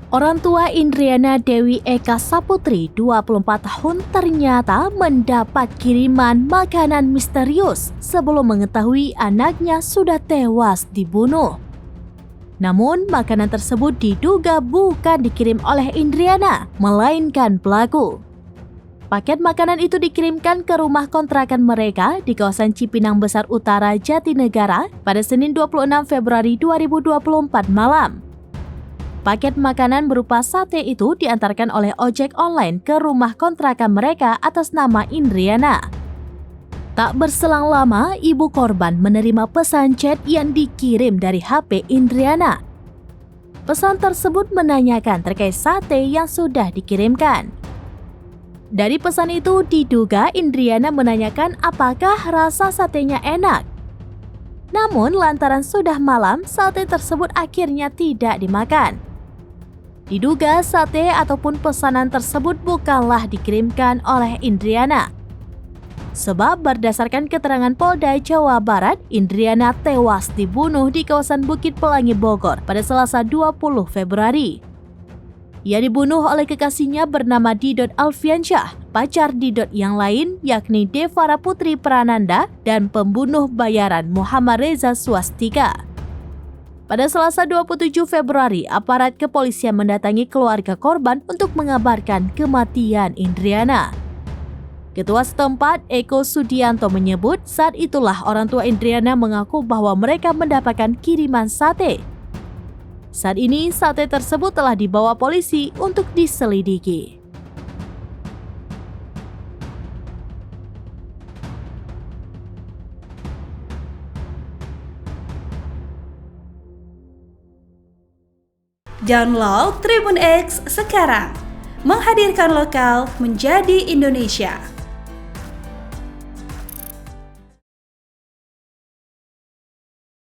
Orang tua Indriana Dewi Eka Saputri, 24 tahun, ternyata mendapat kiriman makanan misterius sebelum mengetahui anaknya sudah tewas dibunuh. Namun, makanan tersebut diduga bukan dikirim oleh Indriana, melainkan pelaku. Paket makanan itu dikirimkan ke rumah kontrakan mereka di kawasan Cipinang Besar Utara, Jatinegara pada Senin 26 Februari 2024 malam. Paket makanan berupa sate itu diantarkan oleh ojek online ke rumah kontrakan mereka atas nama Indriana. Tak berselang lama, ibu korban menerima pesan chat yang dikirim dari HP Indriana. Pesan tersebut menanyakan terkait sate yang sudah dikirimkan. Dari pesan itu diduga Indriana menanyakan apakah rasa satenya enak. Namun lantaran sudah malam, sate tersebut akhirnya tidak dimakan. Diduga sate ataupun pesanan tersebut bukanlah dikirimkan oleh Indriana. Sebab berdasarkan keterangan Polda Jawa Barat, Indriana tewas dibunuh di kawasan Bukit Pelangi, Bogor pada Selasa 20 Februari. Ia dibunuh oleh kekasihnya bernama Didot Alfiansyah, pacar Didot yang lain yakni Devara Putri Prananda, dan pembunuh bayaran Muhammad Reza Swastika. Pada Selasa 27 Februari, aparat kepolisian mendatangi keluarga korban untuk mengabarkan kematian Indriana. Ketua setempat, Eko Sudianto, menyebut saat itulah orang tua Indriana mengaku bahwa mereka mendapatkan kiriman sate. Saat ini, sate tersebut telah dibawa polisi untuk diselidiki. Download Tribun X sekarang, menghadirkan lokal menjadi Indonesia.